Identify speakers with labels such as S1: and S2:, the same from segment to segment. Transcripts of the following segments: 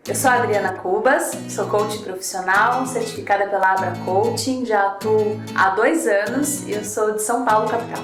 S1: Eu sou a Adriana Cubas, sou coach profissional, certificada pela Abra Coaching, já atuo há 2 anos e eu sou de São Paulo, capital.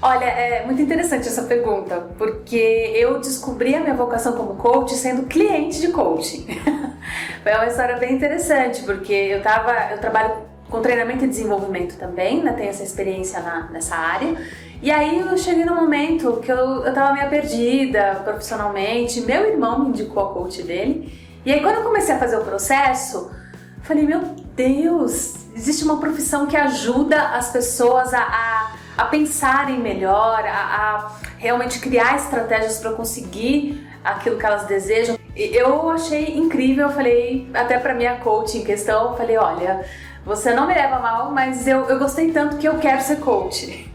S1: Olha, é muito interessante essa pergunta, porque eu descobri a minha vocação como coach sendo cliente de coaching. Foi uma história bem interessante, porque eu trabalho com treinamento e desenvolvimento também, né? Tenho essa experiência nessa área. E aí eu cheguei num momento que eu tava meio perdida profissionalmente, meu irmão me indicou a coach dele, e aí quando eu comecei a fazer o processo, falei, meu Deus, existe uma profissão que ajuda as pessoas a pensarem melhor, a realmente criar estratégias para conseguir aquilo que elas desejam. Eu achei incrível, eu falei até para minha coach em questão, falei, olha, você não me leva mal, mas eu gostei tanto que eu quero ser coach.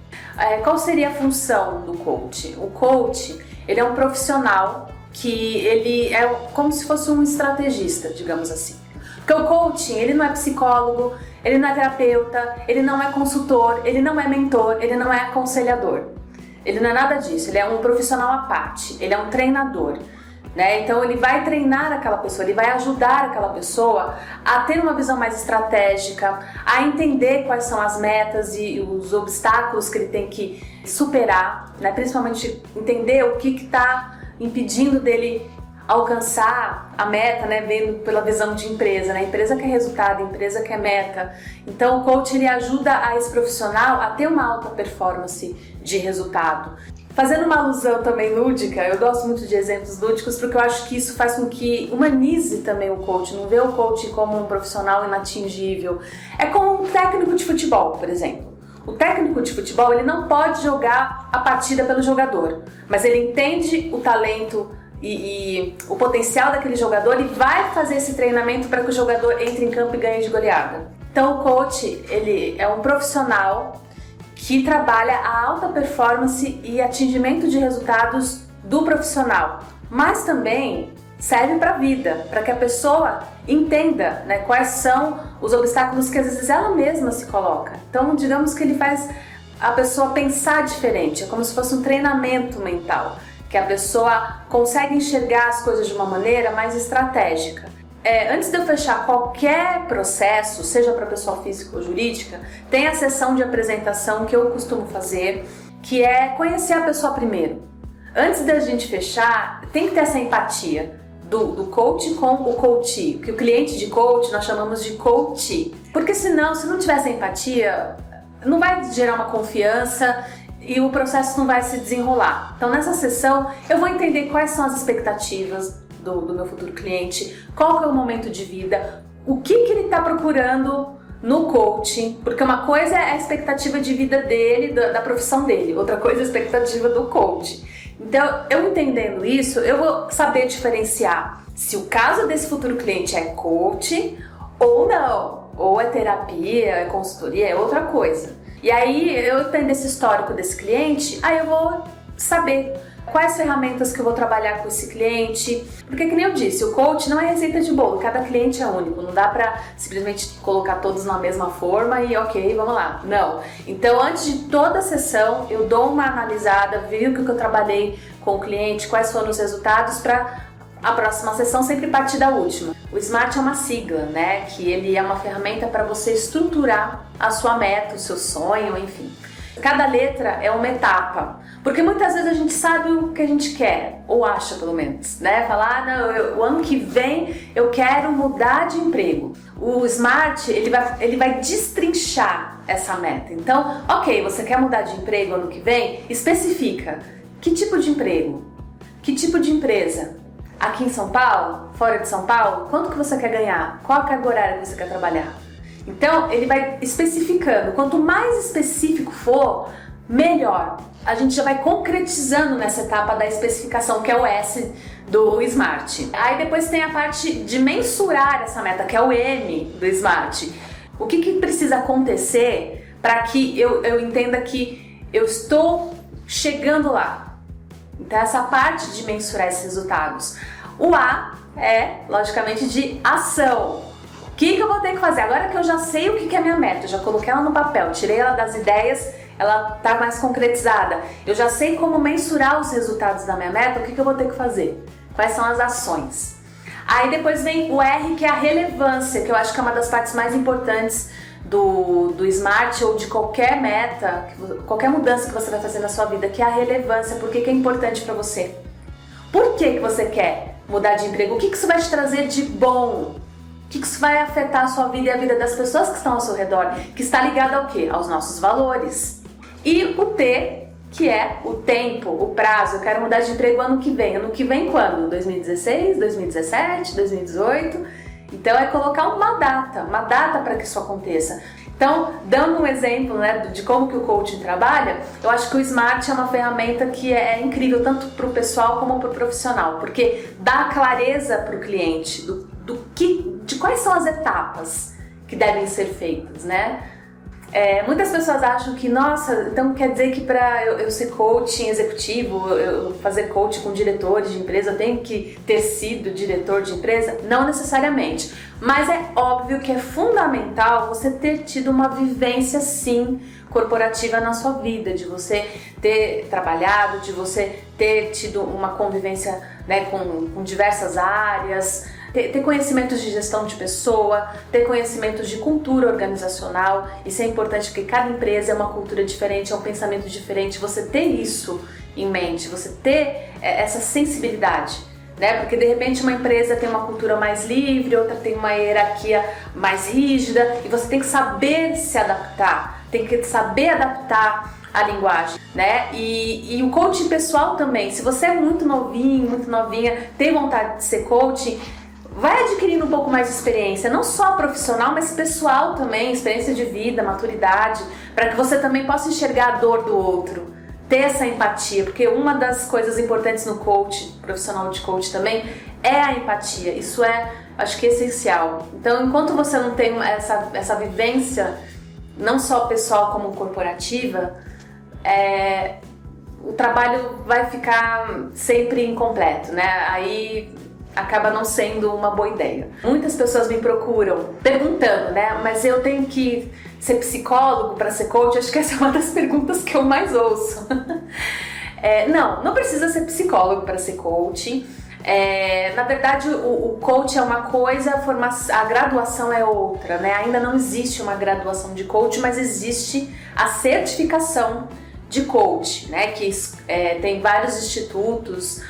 S1: Qual seria a função do coach? O coach, ele é um profissional que ele é como se fosse um estrategista, digamos assim. Porque o coaching, ele não é psicólogo, ele não é terapeuta, ele não é consultor, ele não é mentor, ele não é aconselhador. Ele não é nada disso, ele é um profissional à parte, ele é um treinador. Né? Então ele vai treinar aquela pessoa, ele vai ajudar aquela pessoa a ter uma visão mais estratégica, a entender quais são as metas e os obstáculos que ele tem que superar, né? Principalmente entender o que está impedindo dele alcançar a meta, né? Vendo pela visão de empresa, né? A empresa quer resultado, a empresa quer meta. Então o coach ele ajuda a esse profissional a ter uma alta performance de resultado. Fazendo uma alusão também lúdica, eu gosto muito de exemplos lúdicos porque eu acho que isso faz com que humanize também o coach, não vê o coach como um profissional inatingível. É como um técnico de futebol, por exemplo. O técnico de futebol ele não pode jogar a partida pelo jogador, mas ele entende o talento e o potencial daquele jogador e vai fazer esse treinamento para que o jogador entre em campo e ganhe de goleada. Então o coach ele é um profissional que trabalha a alta performance e atingimento de resultados do profissional, mas também serve para a vida, para que a pessoa entenda, né, quais são os obstáculos que às vezes ela mesma se coloca. Então, digamos que ele faz a pessoa pensar diferente, é como se fosse um treinamento mental, que a pessoa consegue enxergar as coisas de uma maneira mais estratégica. Antes de eu fechar qualquer processo, seja para pessoa física ou jurídica, tem a sessão de apresentação que eu costumo fazer, que é conhecer a pessoa primeiro. Antes da gente fechar, tem que ter essa empatia do coach com o coachee, que o cliente de coach nós chamamos de coachee. Porque senão, se não tiver essa empatia, não vai gerar uma confiança e o processo não vai se desenrolar. Então nessa sessão eu vou entender quais são as expectativas do meu futuro cliente, qual que é o momento de vida, o que ele está procurando no coaching, porque uma coisa é a expectativa de vida dele, da profissão dele, outra coisa é a expectativa do coaching. Então, eu entendendo isso, eu vou saber diferenciar se o caso desse futuro cliente é coaching ou não, ou é terapia, é consultoria, é outra coisa. E aí, eu entendo esse histórico desse cliente, aí eu vou saber quais ferramentas que eu vou trabalhar com esse cliente, porque que nem eu disse, o coach não é receita de bolo, cada cliente é único, não dá pra simplesmente colocar todos na mesma forma e ok, vamos lá, não. Então antes de toda a sessão eu dou uma analisada, vi o que eu trabalhei com o cliente, quais foram os resultados para a próxima sessão sempre partir da última. O SMART é uma sigla, né, que ele é uma ferramenta para você estruturar a sua meta, o seu sonho, enfim. Cada letra é uma etapa, porque muitas vezes a gente sabe o que a gente quer, ou acha pelo menos, né? Falar, não, o ano que vem eu quero mudar de emprego. O SMART, ele vai destrinchar essa meta. Então, ok, você quer mudar de emprego ano que vem? Especifica. Que tipo de emprego? Que tipo de empresa? Aqui em São Paulo? Fora de São Paulo? Quanto que você quer ganhar? Qual a carga horária que você quer trabalhar? Então, ele vai especificando. Quanto mais específico for, melhor. A gente já vai concretizando nessa etapa da especificação, que é o S do SMART. Aí depois tem a parte de mensurar essa meta, que é o M do SMART. O que precisa acontecer para que eu entenda que eu estou chegando lá? Então, essa parte de mensurar esses resultados. O A é, logicamente, de ação. O que eu vou ter que fazer? Agora que eu já sei o que é minha meta, eu já coloquei ela no papel, tirei ela das ideias, ela tá mais concretizada. Eu já sei como mensurar os resultados da minha meta, o que eu vou ter que fazer? Quais são as ações? Aí depois vem o R, que é a relevância, que eu acho que é uma das partes mais importantes do SMART ou de qualquer meta, qualquer mudança que você vai fazer na sua vida, que é a relevância. Por que é importante para você? Por que você quer mudar de emprego? O que isso vai te trazer de bom? O que isso vai afetar a sua vida e a vida das pessoas que estão ao seu redor? Que está ligado ao quê? Aos nossos valores. E o T, que é o tempo, o prazo. Eu quero mudar de emprego ano que vem. Ano que vem quando? 2016, 2017, 2018? Então é colocar uma data para que isso aconteça. Então, dando um exemplo, né, de como que o coaching trabalha, eu acho que o SMART é uma ferramenta que é incrível tanto para o pessoal como para o profissional, porque dá clareza para o cliente de quais são as etapas que devem ser feitas, né? Muitas pessoas acham que, nossa, então quer dizer que para eu ser coaching executivo, eu fazer coaching com diretores de empresa, eu tenho que ter sido diretor de empresa? Não necessariamente, mas é óbvio que é fundamental você ter tido uma vivência, sim, corporativa na sua vida, de você ter trabalhado, de você ter tido uma convivência, né, com diversas áreas, ter conhecimentos de gestão de pessoa, ter conhecimentos de cultura organizacional. Isso é importante porque cada empresa é uma cultura diferente, é um pensamento diferente. Você ter isso em mente, você ter essa sensibilidade, né? Porque de repente uma empresa tem uma cultura mais livre, outra tem uma hierarquia mais rígida e você tem que saber se adaptar, tem que saber adaptar a linguagem, né? E o coaching pessoal também. Se você é muito novinho, muito novinha, tem vontade de ser coaching, vai adquirindo um pouco mais de experiência, não só profissional, mas pessoal também, experiência de vida, maturidade, para que você também possa enxergar a dor do outro, ter essa empatia, porque uma das coisas importantes no coach, profissional de coach também, é a empatia. Isso acho que é essencial. Então, enquanto você não tem essa vivência, não só pessoal como corporativa, o trabalho vai ficar sempre incompleto, né? Aí acaba não sendo uma boa ideia. Muitas pessoas me procuram perguntando, né? Mas eu tenho que ser psicólogo para ser coach? Acho que essa é uma das perguntas que eu mais ouço. Não precisa ser psicólogo para ser coach. Na verdade, o coach é uma coisa, a graduação é outra, né? Ainda não existe uma graduação de coach, mas existe a certificação de coach, né? Que tem vários institutos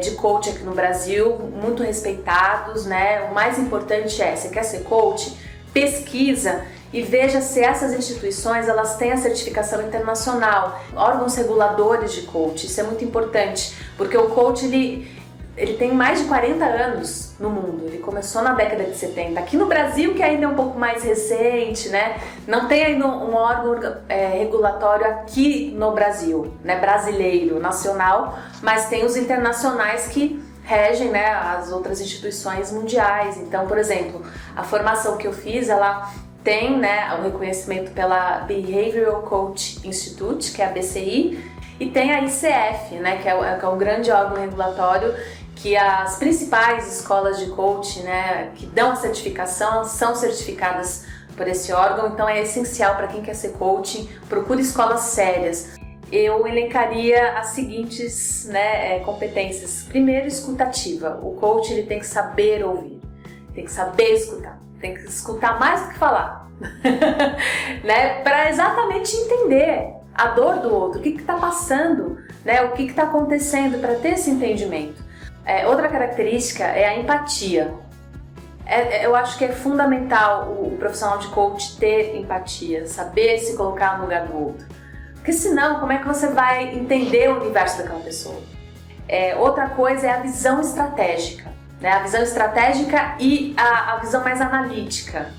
S1: de coach aqui no Brasil, muito respeitados, né? O mais importante você quer ser coach? Pesquisa e veja se essas instituições elas têm a certificação internacional, órgãos reguladores de coach. Isso é muito importante, porque o coach ele tem mais de 40 anos no mundo, ele começou na década de 70. Aqui no Brasil, que ainda é um pouco mais recente, né? Não tem ainda um órgão regulatório aqui no Brasil, né? Brasileiro, nacional, mas tem os internacionais que regem, né, as outras instituições mundiais. Então, por exemplo, a formação que eu fiz, ela tem, né, o reconhecimento pela Behavioral Coach Institute, que é a BCI, e tem a ICF, né, que é um grande órgão regulatório que as principais escolas de coach, né, que dão a certificação são certificadas por esse órgão. Então é essencial para quem quer ser coach, procure escolas sérias. Eu elencaria as seguintes, né, competências. Primeiro, escutativa. O coach ele tem que saber ouvir, tem que saber escutar, tem que escutar mais do que falar, né, para exatamente entender a dor do outro, o que está passando, né, o que está acontecendo, para ter esse entendimento. Outra característica é a empatia. Eu acho que é fundamental o profissional de coach ter empatia, saber se colocar no lugar do outro. Porque senão, como é que você vai entender o universo daquela pessoa? Outra coisa é a visão estratégica, né? A visão estratégica e a visão mais analítica,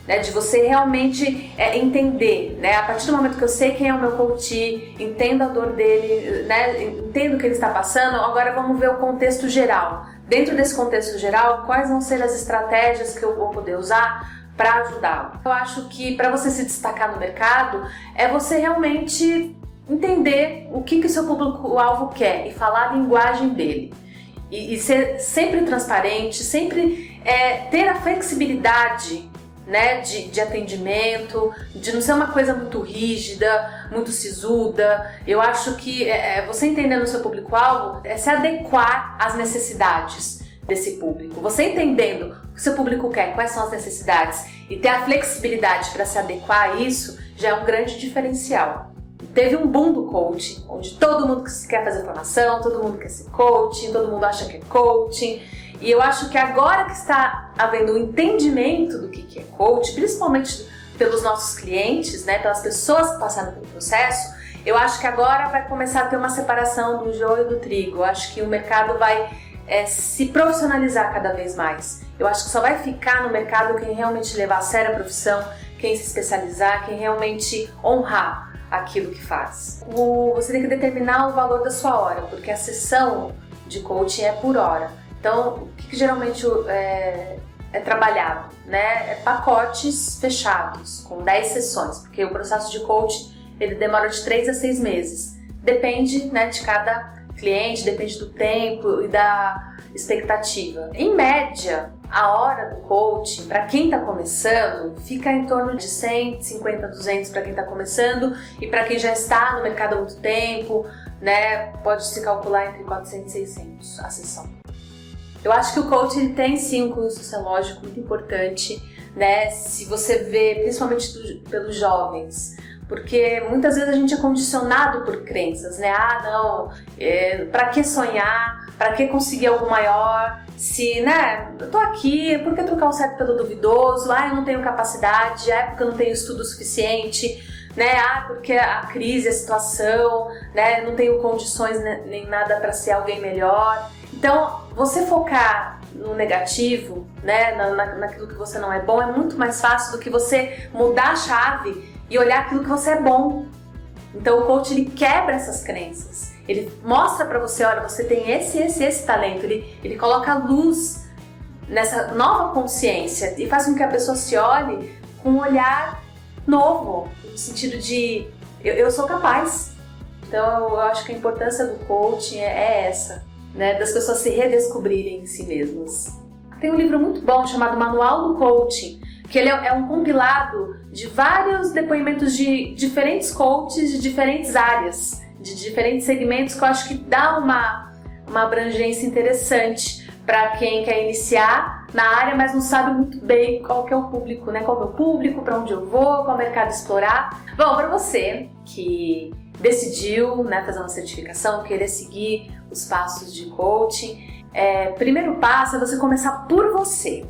S1: né? De você realmente entender, né? A partir do momento que eu sei quem é o meu coach, entendo a dor dele, né? Entendo o que ele está passando, agora vamos ver o contexto geral. Dentro desse contexto geral, quais vão ser as estratégias que eu vou poder usar para ajudá-lo? Eu acho que para você se destacar no mercado, é você realmente entender o que o seu público-alvo quer e falar a linguagem dele. E ser sempre transparente, sempre ter a flexibilidade, né, de atendimento, de não ser uma coisa muito rígida, muito sisuda. Eu acho que você entendendo o seu público-alvo é se adequar às necessidades desse público. Você entendendo o que o seu público quer, quais são as necessidades e ter a flexibilidade para se adequar a isso já é um grande diferencial. Teve um boom do coaching, onde todo mundo quer fazer formação, todo mundo quer ser coaching, todo mundo acha que é coaching. E eu acho que agora que está havendo um entendimento do que é coaching, principalmente pelos nossos clientes, né, pelas pessoas que passaram pelo processo, eu acho que agora vai começar a ter uma separação do joio e do trigo. Eu acho que o mercado vai se profissionalizar cada vez mais. Eu acho que só vai ficar no mercado quem realmente levar a sério a profissão, quem se especializar, quem realmente honrar aquilo que faz. Você tem que determinar o valor da sua hora, porque a sessão de coaching é por hora. Então, o que geralmente é trabalhado, né? É pacotes fechados, com 10 sessões, porque o processo de coaching ele demora de 3 a 6 meses. Depende, né, de cada cliente, depende do tempo e da expectativa. Em média, a hora do coaching, para quem está começando, fica em torno de 150, 200 para quem está começando, e para quem já está no mercado há muito tempo, né, pode se calcular entre 400 e 600 a sessão. Eu acho que o coaching tem sim um cunho sociológico muito importante, né? Se você vê, principalmente pelos jovens, porque muitas vezes a gente é condicionado por crenças, né? Pra que sonhar? Pra que conseguir algo maior? Se, né, eu tô aqui, por que trocar o certo pelo duvidoso? Eu não tenho capacidade, porque eu não tenho estudo suficiente, né? Porque a crise, a situação, né? Não tenho condições nem nada para ser alguém melhor. Então, você focar no negativo, né, naquilo que você não é bom, é muito mais fácil do que você mudar a chave e olhar aquilo que você é bom. Então, o coach ele quebra essas crenças. Ele mostra pra você, olha, você tem esse talento. Ele coloca luz nessa nova consciência e faz com que a pessoa se olhe com um olhar novo, no sentido de eu sou capaz. Então, eu acho que a importância do coaching é essa, né, das pessoas se redescobrirem em si mesmas. Tem um livro muito bom chamado Manual do Coaching, que ele é um compilado de vários depoimentos de diferentes coaches de diferentes áreas, de diferentes segmentos, que eu acho que dá uma abrangência interessante para quem quer iniciar na área, mas não sabe muito bem qual que é o público, né? Qual é o meu público, para onde eu vou, qual mercado explorar. Bom, para você que decidiu, né, fazer uma certificação, querer seguir os passos de coaching, primeiro passo é você começar por você.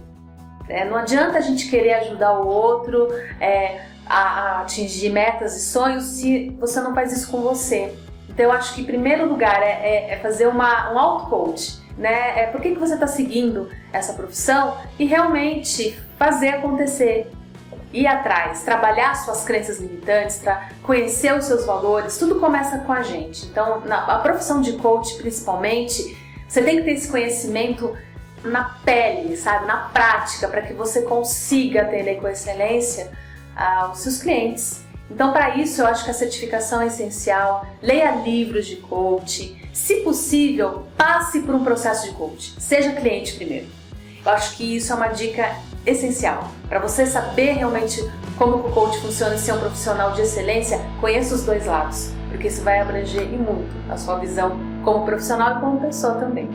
S1: Não adianta a gente querer ajudar o outro a atingir metas e sonhos se você não faz isso com você. Então eu acho que em primeiro lugar é fazer um auto-coach, né? Por que você está seguindo essa profissão e realmente fazer acontecer. Ir atrás, trabalhar suas crenças limitantes, conhecer os seus valores, tudo começa com a gente. Então, a profissão de coach, principalmente, você tem que ter esse conhecimento na pele, sabe, na prática, para que você consiga atender com excelência os seus clientes. Então, para isso, eu acho que a certificação é essencial. Leia livros de coaching. Se possível, passe por um processo de coaching. Seja cliente primeiro. Eu acho que isso é uma dica essencial. Para você saber realmente como o coach funciona e ser um profissional de excelência, conheça os dois lados, porque isso vai abranger e muito a sua visão como profissional e como pessoa também.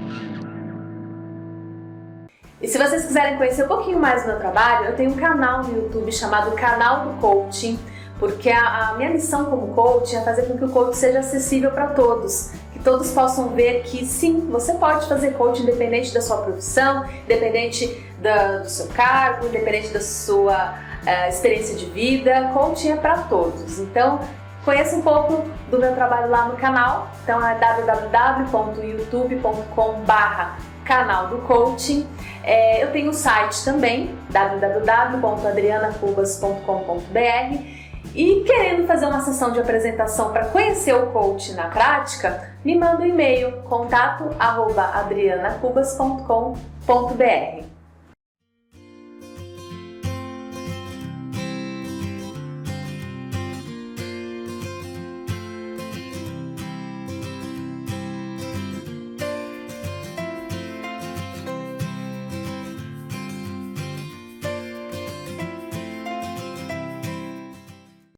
S1: E se vocês quiserem conhecer um pouquinho mais do meu trabalho, eu tenho um canal no YouTube chamado Canal do Coaching, porque a minha missão como coach é fazer com que o coach seja acessível para todos, que todos possam ver que sim, você pode fazer coaching independente da sua profissão, independente do seu cargo, independente da sua experiência de vida. Coaching é para todos. Então, conheça um pouco do meu trabalho lá no canal. Então é www.youtube.com/canal do coaching. Eu tenho um site também, www.adrianacubas.com.br. E querendo fazer uma sessão de apresentação para conhecer o coach na prática, me manda um e-mail, contato@adrianacubas.com.br.